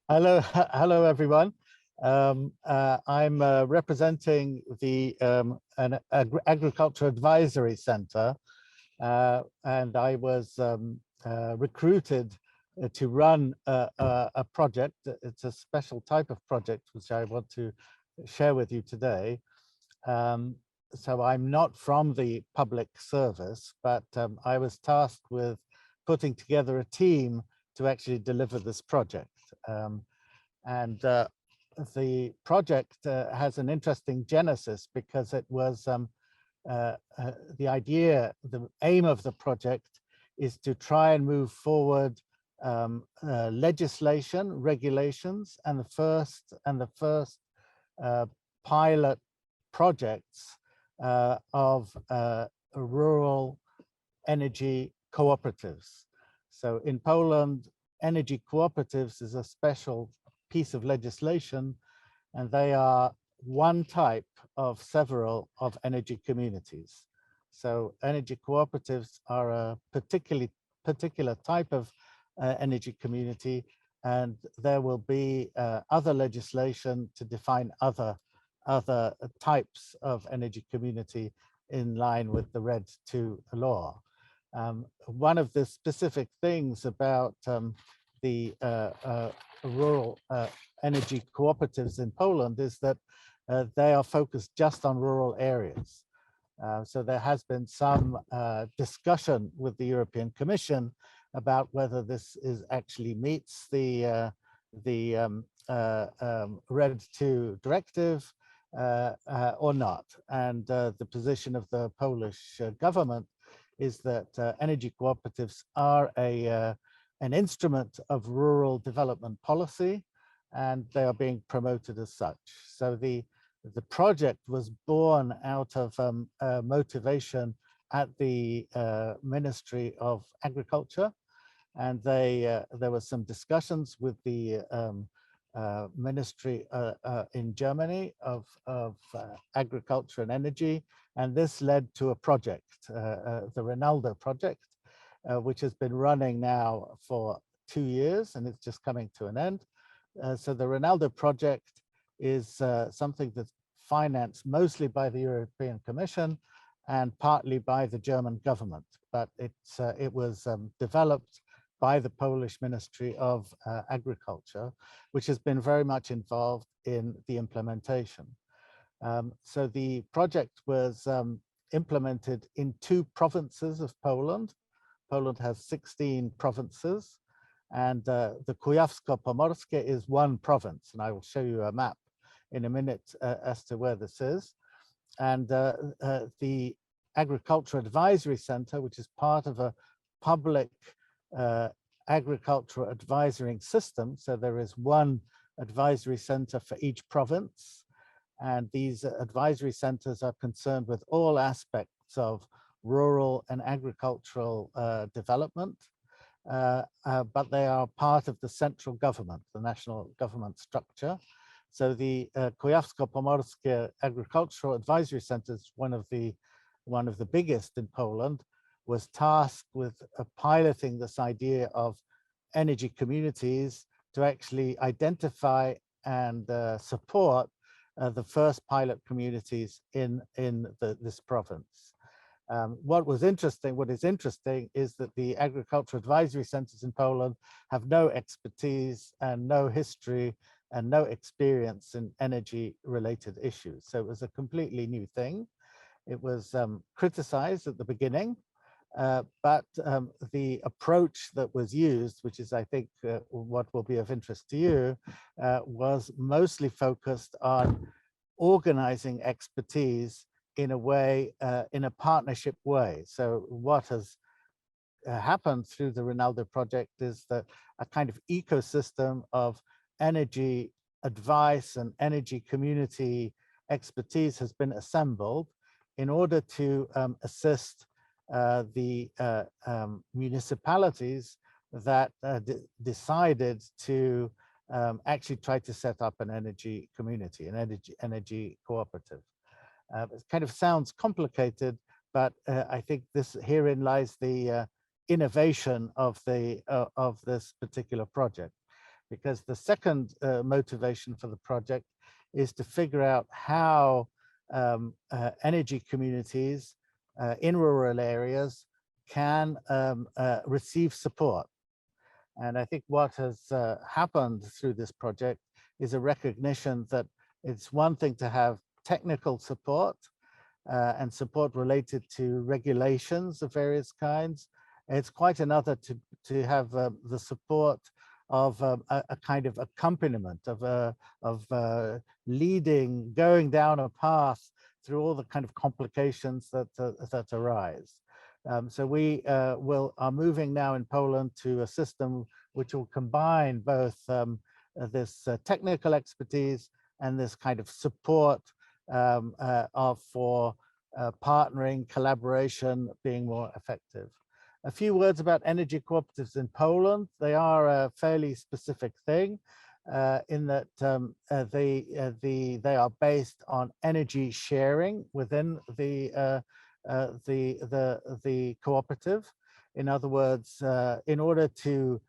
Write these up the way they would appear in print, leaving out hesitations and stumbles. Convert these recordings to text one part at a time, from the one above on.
Hello everyone. I'm representing the an Agriculture Advisory Center, and I was recruited to run a project. It's a special type of project which I want to share with you today. Um, so I'm not from the public service, but I was tasked with putting together a team to actually deliver this project. And the project has an interesting genesis because it was the aim of the project is to try and move forward legislation, regulations, and the first pilot projects of rural energy cooperatives. So in Poland, energy cooperatives is a special piece of legislation, and they are one type of several of energy communities. So energy cooperatives are a particular type of energy community, and there will be other legislation to define other types of energy community in line with the RED II law. One of the specific things about the rural energy cooperatives in Poland is that they are focused just on rural areas. So there has been some discussion with the European Commission about whether this actually meets the RED II directive or not. And the position of the Polish government is that energy cooperatives are an instrument of rural development policy, and they are being promoted as such. So the project was born out of motivation at the Ministry of Agriculture, and there were some discussions with the ministry in Germany of Agriculture and Energy, and this led to a project, the Ronaldo project, which has been running now for 2 years, and it's just coming to an end. So the Ronaldo project is something that's financed mostly by the European Commission and partly by the German government, but it was developed by the Polish Ministry of Agriculture, which has been very much involved in the implementation. So the project was implemented in 2 provinces of Poland. Poland has 16 provinces, and the Kujawsko-Pomorskie is one province, and I will show you a map in a minute as to where this is. And the Agriculture Advisory Center, which is part of a public agricultural advisory system. So there is one advisory center for each province. And these advisory centers are concerned with all aspects of rural and agricultural development, but they are part of the central government, the national government structure. So the Kujawsko-Pomorskie Agricultural Advisory Center is one of the biggest in Poland, was tasked with piloting this idea of energy communities to actually identify and support the first pilot communities in this province. What is interesting is that the agricultural advisory centers in Poland have no expertise and no history and no experience in energy related issues. So it was a completely new thing. It was criticized at the beginning, but the approach that was used, which is, I think, what will be of interest to you, was mostly focused on organizing expertise in a way, in a partnership way. So what has happened through the Ronaldo project is that a kind of ecosystem of energy advice and energy community expertise has been assembled in order to assist the municipalities that decided to actually try to set up an energy community, an energy cooperative. It kind of sounds complicated, but I think herein lies the innovation of this particular project, because the second motivation for the project is to figure out how energy communities in rural areas can receive support. And I think what has happened through this project is a recognition that it's one thing to have technical support and support related to regulations of various kinds. It's quite another to have the support of a kind of accompaniment, of leading, going down a path through all the kind of complications that arise. So we are moving now in Poland to a system which will combine both this technical expertise and this kind of support for partnering, collaboration being more effective. A few words about energy cooperatives in Poland. They are a fairly specific thing in that they are based on energy sharing within the cooperative. In other words, in order to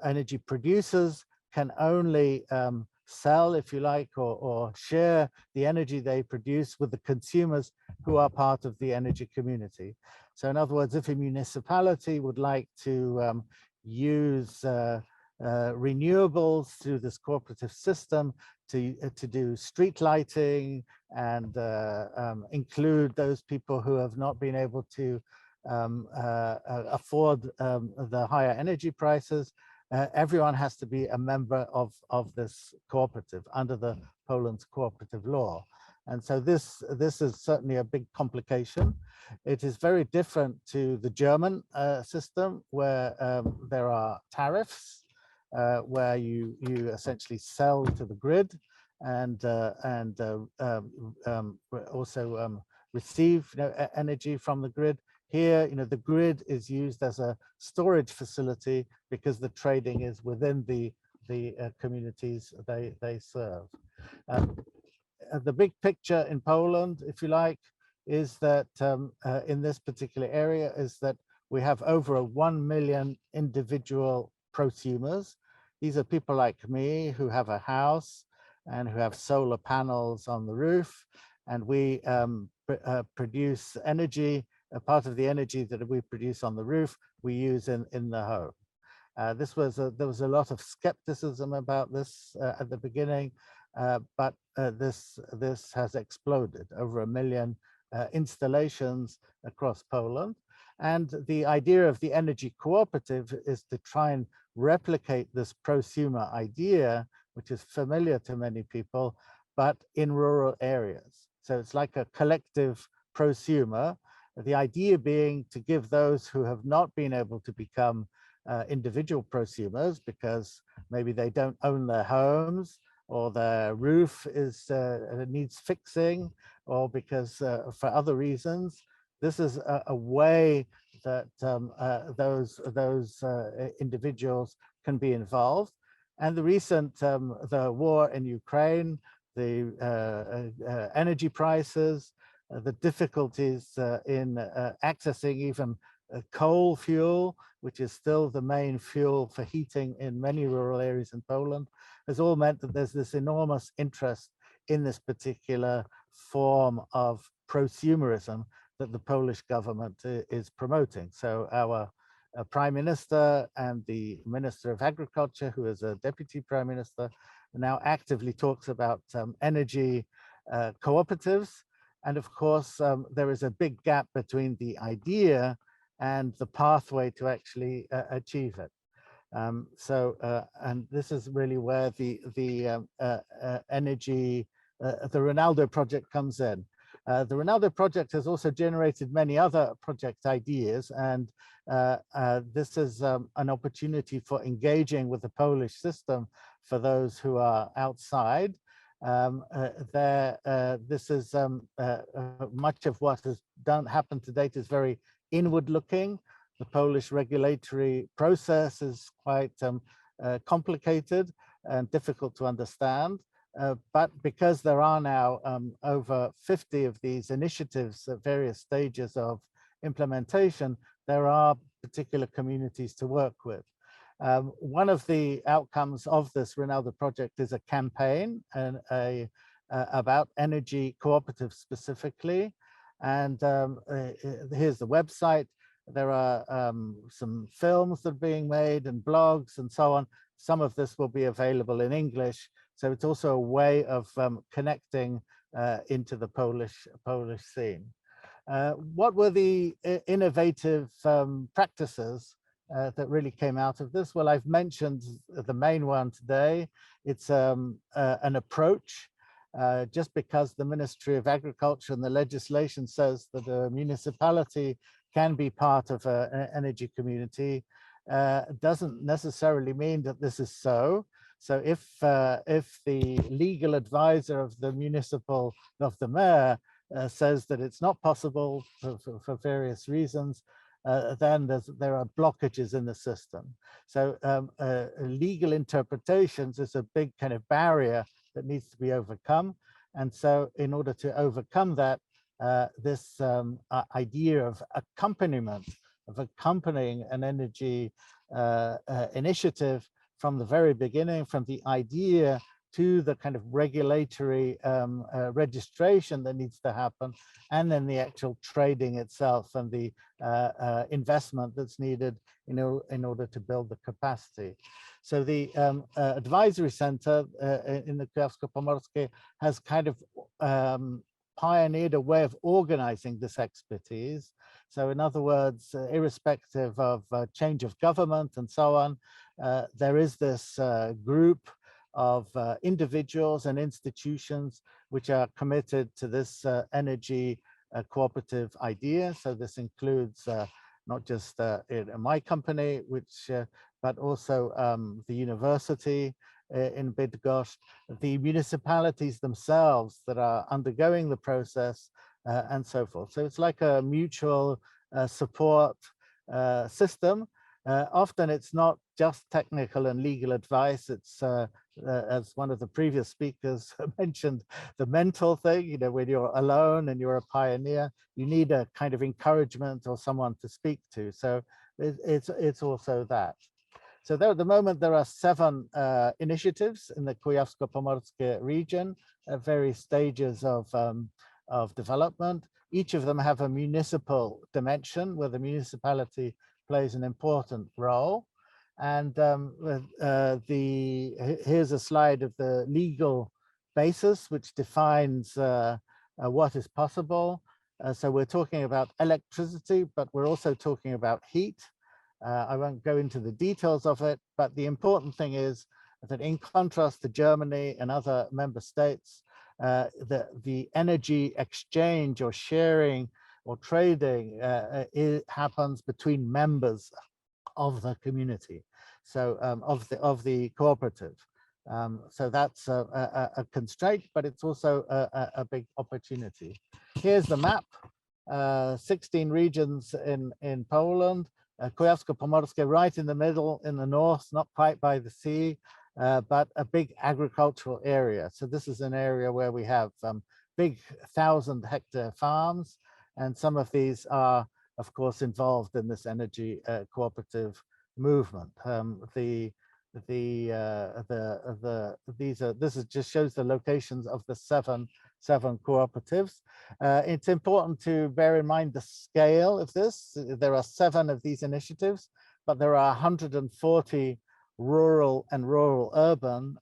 energy producers can only sell, if you like, or share the energy they produce with the consumers who are part of the energy community. So in other words, if a municipality would like to use renewables through this cooperative system to do street lighting and include those people who have not been able to afford the higher energy prices, everyone has to be a member of this cooperative under the Poland's cooperative law. And so this is certainly a big complication. It is very different to the German system, where there are tariffs, where you essentially sell to the grid and also receive energy from the grid. Here, the grid is used as a storage facility because the trading is within the communities they serve. The big picture in Poland, if you like, is that in this particular area is that we have over 1 million individual prosumers. These are people like me who have a house and who have solar panels on the roof, and we produce energy. A part of the energy that we produce on the roof, we use in the home. There was a lot of skepticism about this at the beginning, but this has exploded. Over 1 million installations across Poland. And the idea of the energy cooperative is to try and replicate this prosumer idea, which is familiar to many people, but in rural areas. So it's like a collective prosumer. The idea being to give those who have not been able to become individual prosumers because maybe they don't own their homes, or their roof needs fixing, or because for other reasons. This is a way that those individuals can be involved. And the recent the war in Ukraine, the energy prices, the difficulties in accessing even coal fuel, which is still the main fuel for heating in many rural areas in Poland, has all meant that there's this enormous interest in this particular form of prosumerism that the Polish government is promoting. So our Prime Minister and the Minister of Agriculture, who is a Deputy Prime Minister, now actively talks about energy cooperatives. And of course, there is a big gap between the idea and the pathway to actually achieve it. And this is really where the energy, the Ronaldo project comes in. The Ronaldo project has also generated many other project ideas, and this is an opportunity for engaging with the Polish system for those who are outside. This is much of what has happened to date is very inward looking. The Polish regulatory process is quite complicated and difficult to understand. But because there are now over 50 of these initiatives at various stages of implementation, there are particular communities to work with. One of the outcomes of this Ronaldo project is a campaign and about energy cooperatives specifically. And here's the website. There are some films that are being made and blogs and so on. Some of this will be available in English. So it's also a way of connecting into the Polish scene. What were the innovative practices that really came out of this? Well, I've mentioned the main one today. It's an approach. Just because the Ministry of Agriculture and the legislation says that a municipality can be part of an energy community, doesn't necessarily mean that this is so. So if the legal advisor of the mayor says that it's not possible for various reasons, then there are blockages in the system. So legal interpretations is a big kind of barrier that needs to be overcome. And so in order to overcome that, this idea of accompaniment, of accompanying an energy initiative from the very beginning, from the idea to the kind of regulatory registration that needs to happen, and then the actual trading itself and the investment that's needed in order to build the capacity. So the advisory center in the Kujawsko-Pomorskie has kind of pioneered a way of organizing this expertise. So in other words, irrespective of change of government and so on, there is this group of individuals and institutions which are committed to this energy cooperative idea. So this includes not just my company, but also the university in Bydgoszcz, the municipalities themselves that are undergoing the process, and so forth. So it's like a mutual support system. Often it's not just technical and legal advice. It's as one of the previous speakers mentioned, the mental thing, when you're alone and you're a pioneer, you need a kind of encouragement or someone to speak to. So it's also that. So there, at the moment, there are 7 initiatives in the Kujawsko-Pomorskie region at various stages of development. Each of them have a municipal dimension where the municipality plays an important role. And here's a slide of the legal basis, which defines what is possible. So we're talking about electricity, but we're also talking about heat. I won't go into the details of it, but the important thing is that in contrast to Germany and other member states, the energy exchange or sharing or trading it happens between members of the community, so of the cooperative. So that's a constraint, but it's also a big opportunity. Here's the map, 16 regions in Poland. Kujawsko-Pomorskie right in the middle, in the north, not quite by the sea, but a big agricultural area. So this is an area where we have big 1,000-hectare farms, and some of these are, of course, involved in this energy cooperative movement. This just shows the locations of the seven cooperatives. It's important to bear in mind the scale of this. There are 7 of these initiatives, but there are 140 rural and rural-urban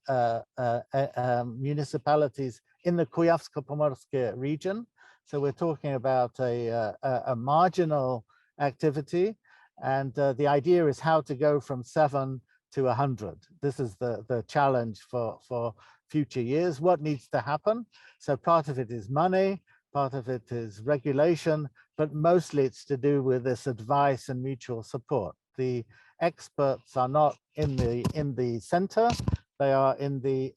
municipalities in the Kujawsko-Pomorskie region. So we're talking about a marginal activity, and the idea is how to go from 7 to 100. This is the challenge for future years. What needs to happen? So part of it is money, part of it is regulation, but mostly it's to do with this advice and mutual support. The experts are not in the center; they are in the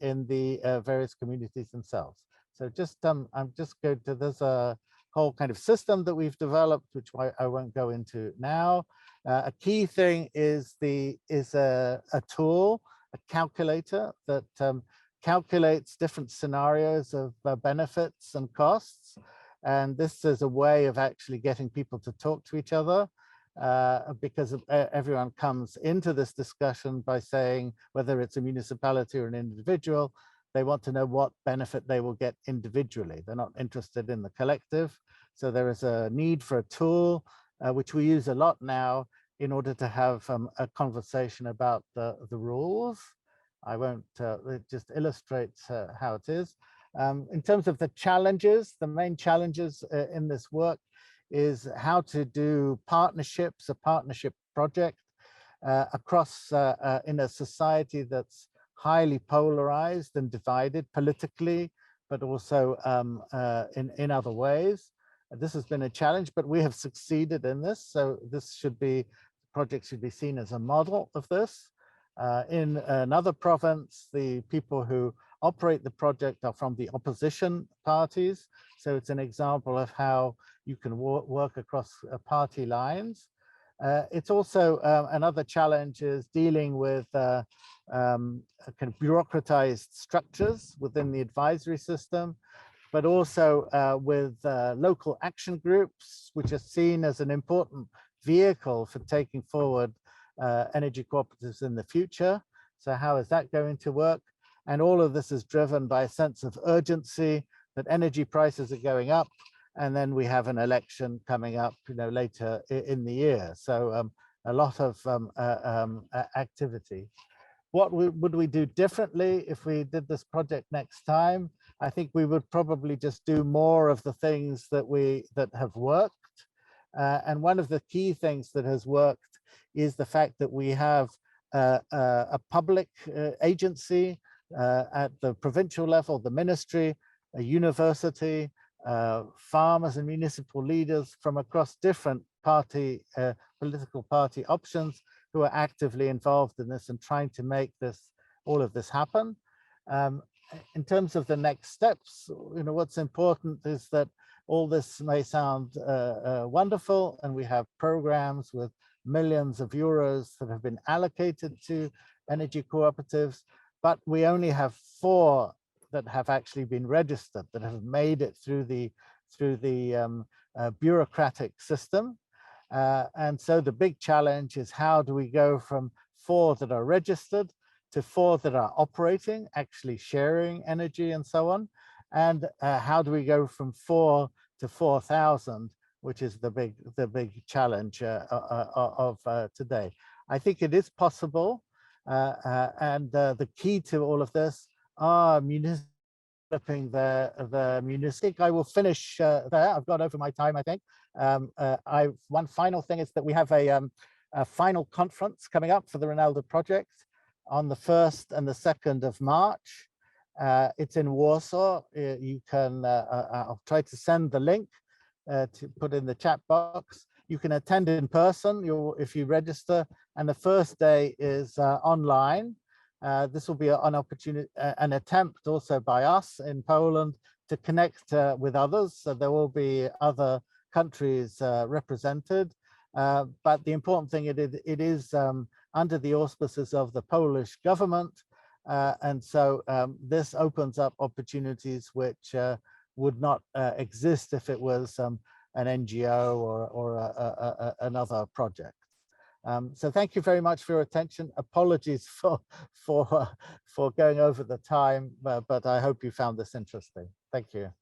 various communities themselves. So just I'm just going to, there's a whole kind of system that we've developed, which I won't go into now. A key thing is a tool, a calculator that calculates different scenarios of benefits and costs. And this is a way of actually getting people to talk to each other. because everyone comes into this discussion by saying, whether it's a municipality or an individual, they want to know what benefit they will get individually. They're not interested in the collective. So there is a need for a tool, which we use a lot now, in order to have a conversation about the rules. I won't, it just illustrates how it is. In terms of the challenges, the main challenges in this work is how to do partnerships, a partnership project across in a society that's highly polarized and divided politically, but also in other ways. This has been a challenge, but we have succeeded in this. So this should be, project should be seen as a model of this. In another province, the people who operate the project are from the opposition parties. So it's an example of how you can work across party lines. It's also another challenge is dealing with kind of bureaucratized structures within the advisory system, but also with local action groups, which are seen as an important vehicle for taking forward energy cooperatives in the future. So how is that going to work? And all of this is driven by a sense of urgency that energy prices are going up, and then we have an election coming up, later in the year. So a lot of activity. What would we do differently if we did this project next time? I think we would probably just do more of the things that have worked. And one of the key things that has worked is the fact that we have a public agency at the provincial level, the ministry, a university, farmers and municipal leaders from across different political party options who are actively involved in this and trying to make all of this happen. In terms of the next steps, what's important is that all this may sound wonderful, and we have programs with millions of euros that have been allocated to energy cooperatives, but we only have 4 that have actually been registered, that have made it through the bureaucratic system. And so the big challenge is, how do we go from 4 that are registered to 4 that are operating, actually sharing energy and so on? And how do we go from 4 to 4,000, which is the big challenge of today? I think it is possible. And the key to all of this are developing the municipal. I will finish there. I've gone over my time, I think. One final thing is that we have a final conference coming up for the Renewable project on the 1st and the 2nd of March. It's in Warsaw. You can, I'll try to send the link to put in the chat box. You can attend in person if you register, and the first day is online. This will be an opportunity, an attempt also by us in Poland to connect with others. So there will be other countries represented, but the important thing, it is under the auspices of the Polish government, and so this opens up opportunities which would not exist if it was an NGO or another project. So thank you very much for your attention. Apologies for going over the time, but I hope you found this interesting. Thank you.